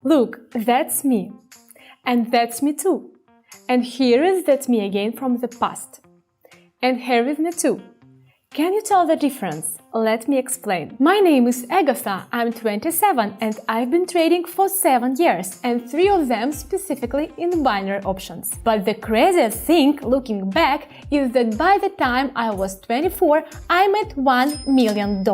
Look, that's me. And that's me too. And here is that me again from the past. And here is me too. Can you tell the difference? Let me explain. My name is Agatha, I'm 27 and I've been trading for 7 years and 3 of them specifically in binary options. But the craziest thing, looking back, is that by the time I was 24, I made $1 million.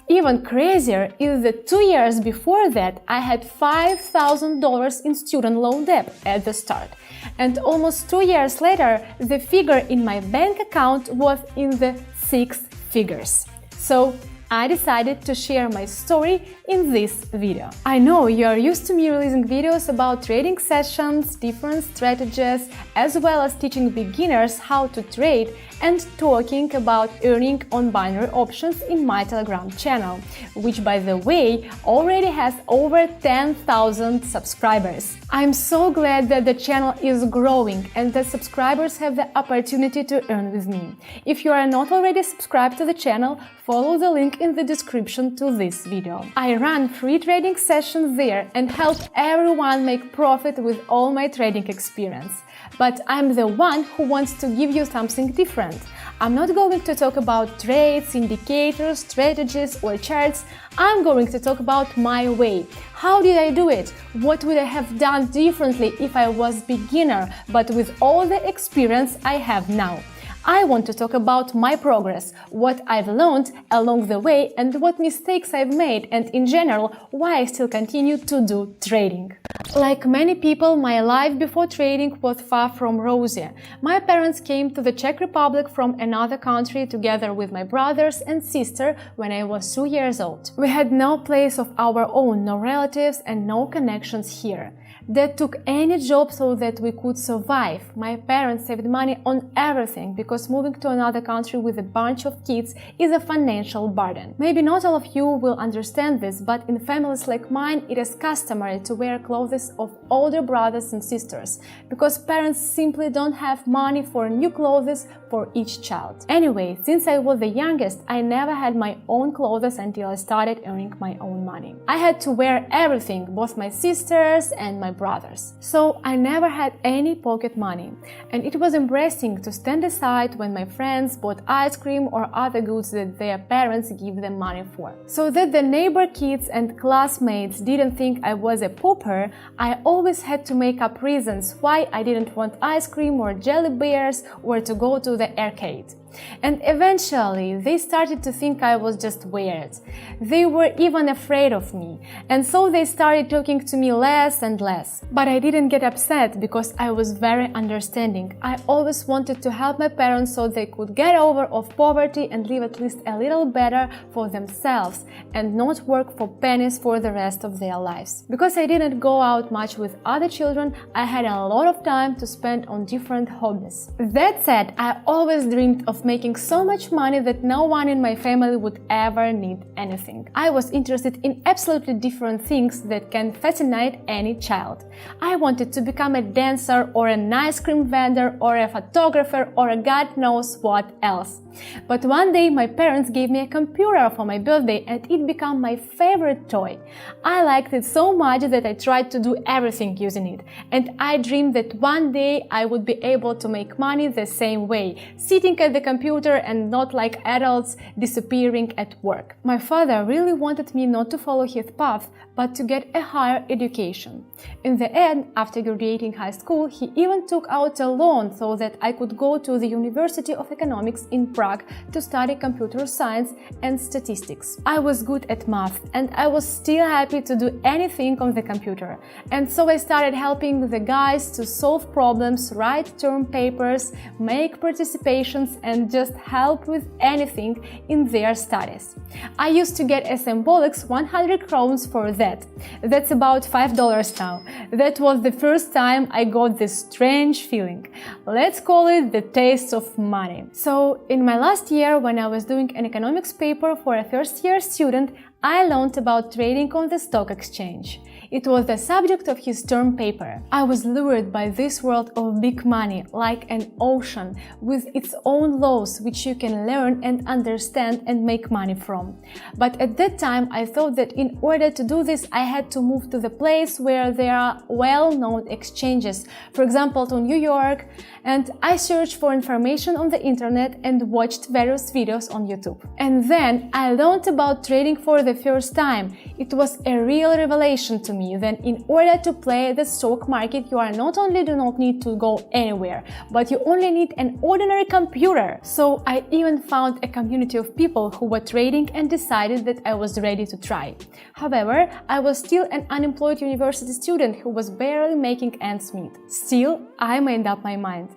Even crazier is that 2 years before that, I had $5,000 in student loan debt at the start. And almost 2 years later, the figure in my bank account was in the 6 figures. So I decided to share my story in this video. I know you are used to me releasing videos about trading sessions, different strategies, as well as teaching beginners how to trade and talking about earning on binary options in my Telegram channel, which, by the way, already has over 10,000 subscribers. I'm so glad that the channel is growing and that subscribers have the opportunity to earn with me. If you are not already subscribed to the channel, follow the link in the description to this video. I run free trading sessions there and help everyone make profit with all my trading experience. But I'm the one who wants to give you something different. I'm not going to talk about trades, indicators, strategies or charts. I'm going to talk about my way. How did I do it? What would I have done differently if I was beginner, but with all the experience I have now? I want to talk about my progress, what I've learned along the way and what mistakes I've made and in general why I still continue to do trading. Like many people, my life before trading was far from rosy. My parents came to the Czech Republic from another country together with my brothers and sister when I was 2 years old. We had no place of our own, no relatives and no connections here. Dad took any job so that we could survive. My parents saved money on everything because moving to another country with a bunch of kids is a financial burden. Maybe not all of you will understand this, but in families like mine, it is customary to wear clothes of older brothers and sisters because parents simply don't have money for new clothes for each child. Anyway, since I was the youngest, I never had my own clothes until I started earning my own money. I had to wear everything, both my sisters and my brothers. So I never had any pocket money, and it was embarrassing to stand aside when my friends bought ice cream or other goods that their parents give them money for. So that the neighbor kids and classmates didn't think I was a pauper, I always had to make up reasons why I didn't want ice cream or jelly bears or to go to the arcade. And eventually, they started to think I was just weird. They were even afraid of me, and so they started talking to me less and less. But I didn't get upset because I was very understanding. I always wanted to help my parents so they could get over of poverty and live at least a little better for themselves and not work for pennies for the rest of their lives. Because I didn't go out much with other children, I had a lot of time to spend on different hobbies. That said, I always dreamed of making so much money that no one in my family would ever need anything. I was interested in absolutely different things that can fascinate any child. I wanted to become a dancer or an ice cream vendor or a photographer or God knows what else. But one day my parents gave me a computer for my birthday and it became my favorite toy. I liked it so much that I tried to do everything using it, and I dreamed that one day I would be able to make money the same way, sitting at the computer and not like adults disappearing at work. My father really wanted me not to follow his path, but to get a higher education. In the end, after graduating high school, he even took out a loan so that I could go to the University of Economics in Prague to study computer science and statistics. I was good at math and I was still happy to do anything on the computer. And so I started helping the guys to solve problems, write term papers, make participations and just help with anything in their studies. I used to get a symbolic 100 crowns for that. That's about $5 now. That was the first time I got this strange feeling. Let's call it the taste of money. So in my last year, when I was doing an economics paper for a first-year student, I learned about trading on the stock exchange. It was the subject of his term paper. I was lured by this world of big money, like an ocean, with its own laws which you can learn and understand and make money from. But at that time, I thought that in order to do this, I had to move to the place where there are well-known exchanges, for example, to New York, and I searched for information on the internet and watched various videos on YouTube. And then I learned about trading for the first time. It was a real revelation to me that in order to play the stock market, you are not only do not need to go anywhere, but you only need an ordinary computer. So I even found a community of people who were trading and decided that I was ready to try. However, I was still an unemployed university student who was barely making ends meet. Still, I made up my mind.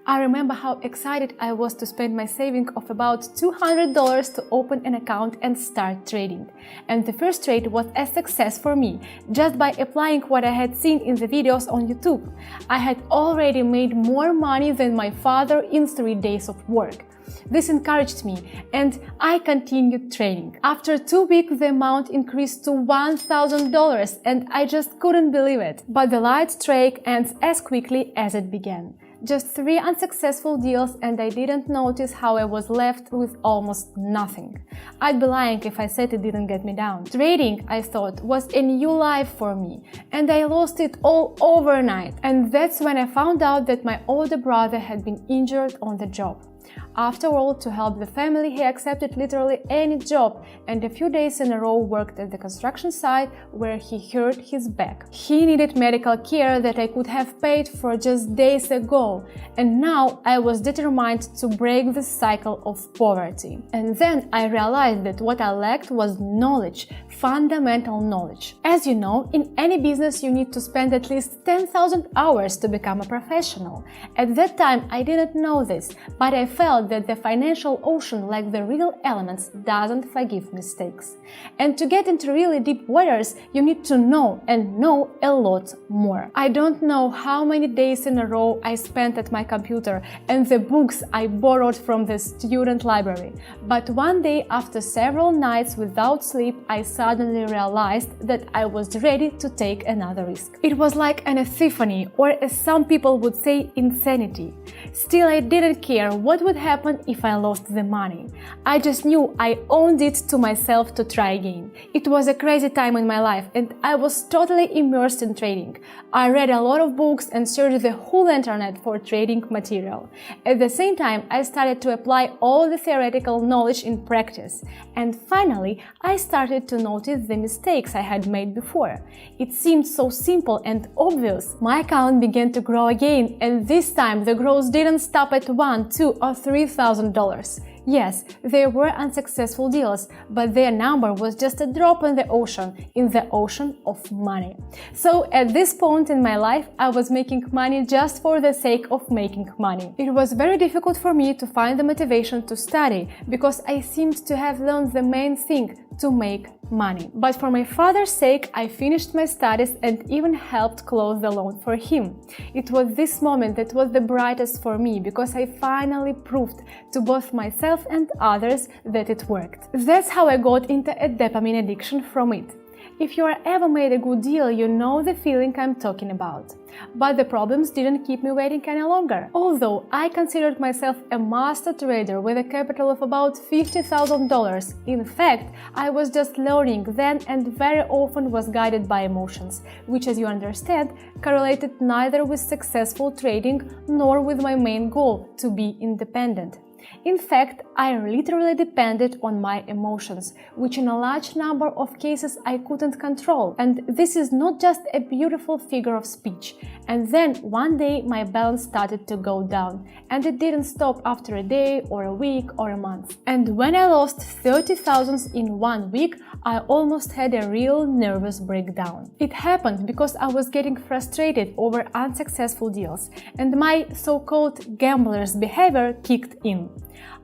I remember how excited I was to spend my saving of about $200 to open an account and start trading. And the first trade was a success for me, just by applying what I had seen in the videos on YouTube. I had already made more money than my father in 3 days of work. This encouraged me, and I continued trading. After 2 weeks, the amount increased to $1,000, and I just couldn't believe it. But the light streak ends as quickly as it began. Just 3 unsuccessful deals, and I didn't notice how I was left with almost nothing. I'd be lying if I said it didn't get me down. Trading, I thought, was a new life for me, and I lost it all overnight. And that's when I found out that my older brother had been injured on the job. After all, to help the family, he accepted literally any job, and a few days in a row worked at the construction site where he hurt his back. He needed medical care that I could have paid for just days ago, and now I was determined to break the cycle of poverty. And then I realized that what I lacked was knowledge, fundamental knowledge. As you know, in any business you need to spend at least 10,000 hours to become a professional. At that time I didn't know this, but I felt that the financial ocean, like the real elements, doesn't forgive mistakes. And to get into really deep waters, you need to know, and know a lot more. I don't know how many days in a row I spent at my computer and the books I borrowed from the student library. But one day, after several nights without sleep, I suddenly realized that I was ready to take another risk. It was like an epiphany, or as some people would say, insanity. Still, I didn't care what would happen if I lost the money. I just knew I owed it to myself to try again. It was a crazy time in my life, and I was totally immersed in trading. I read a lot of books and searched the whole internet for trading material. At the same time, I started to apply all the theoretical knowledge in practice. And finally, I started to notice the mistakes I had made before. It seemed so simple and obvious. My account began to grow again, and this time the growth didn't stop at $1,000, $2,000 or $3,000. Yes, there were unsuccessful deals, but their number was just a drop in the ocean of money. So at this point in my life, I was making money just for the sake of making money. It was very difficult for me to find the motivation to study, because I seemed to have learned the main thing: to make money. But for my father's sake, I finished my studies and even helped close the loan for him. It was this moment that was the brightest for me, because I finally proved to both myself and others that it worked. That's how I got into a dopamine addiction from it. If you ever made a good deal, you know the feeling I'm talking about. But the problems didn't keep me waiting any longer. Although I considered myself a master trader with a capital of about $50,000, in fact, I was just learning then and very often was guided by emotions, which, as you understand, correlated neither with successful trading nor with my main goal, to be independent. In fact, I literally depended on my emotions, which in a large number of cases I couldn't control. And this is not just a beautiful figure of speech. And then one day my balance started to go down, and it didn't stop after a day or a week or a month. And when I lost 30,000 in 1 week, I almost had a real nervous breakdown. It happened because I was getting frustrated over unsuccessful deals, and my so-called gambler's behavior kicked in.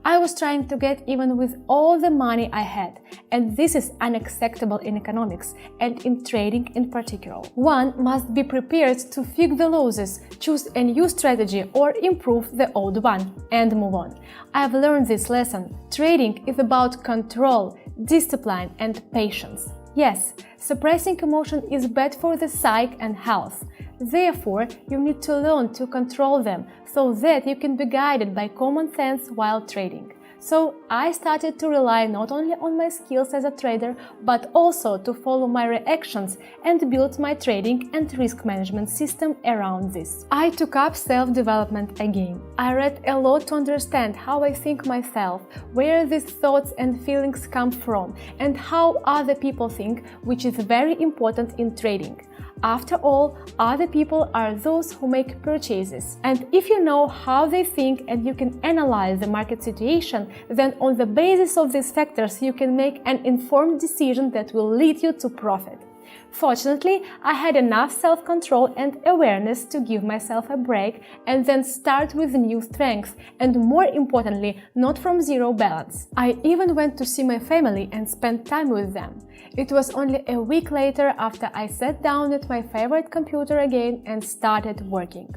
I was trying to get even with all the money I had, and this is unacceptable in economics and in trading in particular. One must be prepared to fix the losses, choose a new strategy or improve the old one, and move on. I've learned this lesson. Trading is about control, discipline and patience. Yes, suppressing emotion is bad for the psyche and health. Therefore, you need to learn to control them so that you can be guided by common sense while trading. So I started to rely not only on my skills as a trader, but also to follow my reactions and build my trading and risk management system around this. I took up self-development again. I read a lot to understand how I think myself, where these thoughts and feelings come from, and how other people think, which is very important in trading. After all, other people are those who make purchases. And if you know how they think and you can analyze the market situation, then on the basis of these factors you can make an informed decision that will lead you to profit. Fortunately, I had enough self-control and awareness to give myself a break and then start with new strengths and, more importantly, not from zero balance. I even went to see my family and spent time with them. It was only a week later after I sat down at my favorite computer again and started working.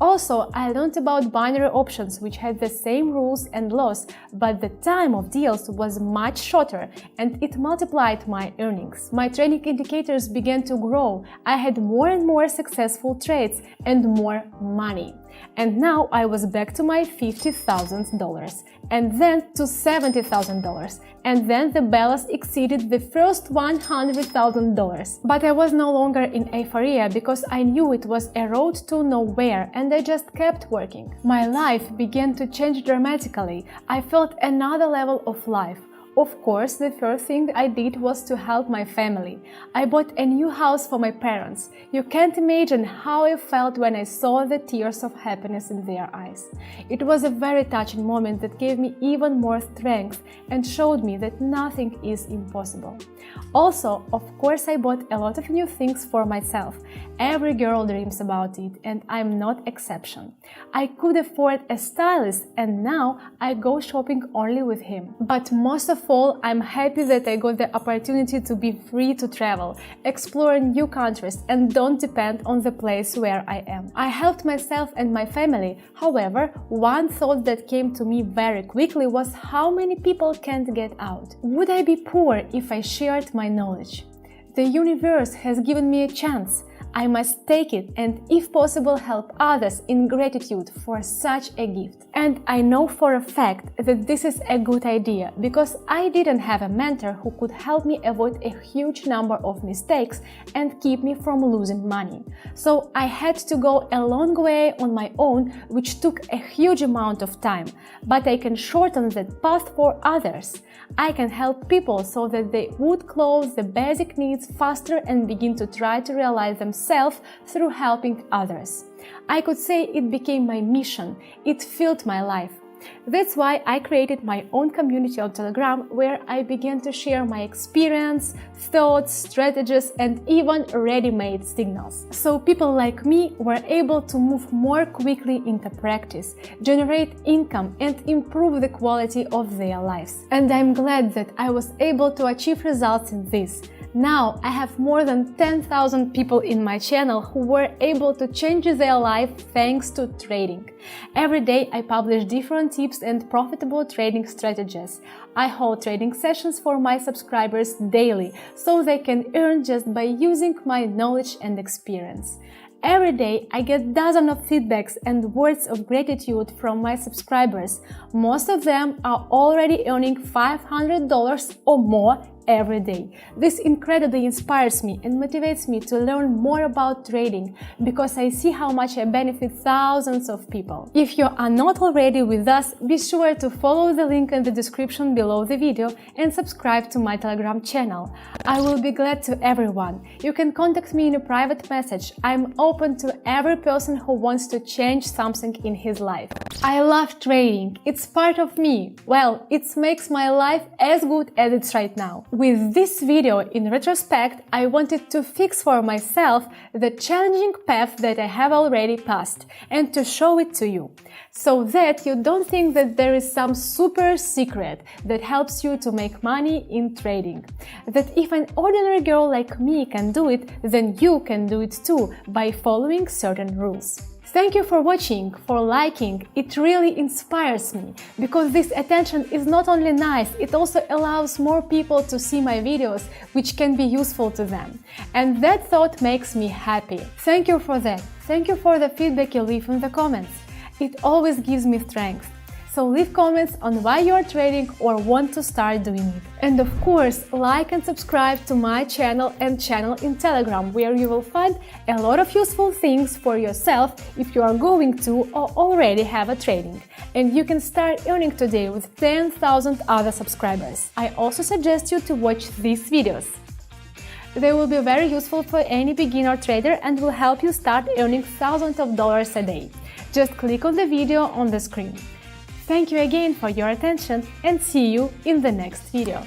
Also, I learned about binary options, which had the same rules and laws, but the time of deals was much shorter and it multiplied my earnings. My trading indicators began to grow. I had more and more successful trades and more money. And now I was back to my $50,000 and then to $70,000, and then the balance exceeded the first $100,000. But I was no longer in euphoria because I knew it was a road to nowhere and I just kept working. My life began to change dramatically. I felt another level of life. Of course, the first thing I did was to help my family. I bought a new house for my parents. You can't imagine how I felt when I saw the tears of happiness in their eyes. It was a very touching moment that gave me even more strength and showed me that nothing is impossible. Also, of course, I bought a lot of new things for myself. Every girl dreams about it, and I'm not exception. I could afford a stylist, and now I go shopping only with him. But most of all, I'm happy that I got the opportunity to be free to travel, explore new countries, and don't depend on the place where I am. I helped myself and my family. However, one thought that came to me very quickly was how many people can't get out. Would I be poor if I shared my knowledge? The universe has given me a chance. I must take it and, if possible, help others in gratitude for such a gift. And I know for a fact that this is a good idea because I didn't have a mentor who could help me avoid a huge number of mistakes and keep me from losing money. So I had to go a long way on my own, which took a huge amount of time. But I can shorten that path for others. I can help people so that they would close the basic needs faster and begin to try to realize themselves through helping others. I could say it became my mission. It filled my life. That's why I created my own community on Telegram, where I began to share my experience, thoughts, strategies, and even ready-made signals. So people like me were able to move more quickly into practice, generate income, and improve the quality of their lives. And I'm glad that I was able to achieve results in this. Now I have more than 10,000 people in my channel who were able to change their life thanks to trading. Every day I publish different tips and profitable trading strategies. I hold trading sessions for my subscribers daily, so they can earn just by using my knowledge and experience. Every day I get dozens of feedbacks and words of gratitude from my subscribers. Most of them are already earning $500 or more every day. This incredibly inspires me and motivates me to learn more about trading because I see how much I benefit thousands of people. If you are not already with us, be sure to follow the link in the description below the video and subscribe to my Telegram channel. I will be glad to everyone. You can contact me in a private message. I'm open to every person who wants to change something in his life. I love trading. It's part of me. Well, it makes my life as good as it's right now. With this video, in retrospect, I wanted to fix for myself the challenging path that I have already passed and to show it to you, so that you don't think that there is some super secret that helps you to make money in trading. That if an ordinary girl like me can do it, then you can do it too by following certain rules. Thank you for watching, for liking. It really inspires me, because this attention is not only nice, it also allows more people to see my videos, which can be useful to them. And that thought makes me happy. Thank you for that. Thank you for the feedback you leave in the comments. It always gives me strength. So leave comments on why you are trading or want to start doing it. And of course, like and subscribe to my channel and channel in Telegram, where you will find a lot of useful things for yourself if you are going to or already have a trading. And you can start earning today with 10,000 other subscribers. I also suggest you to watch these videos. They will be very useful for any beginner trader and will help you start earning thousands of dollars a day. Just click on the video on the screen. Thank you again for your attention and see you in the next video.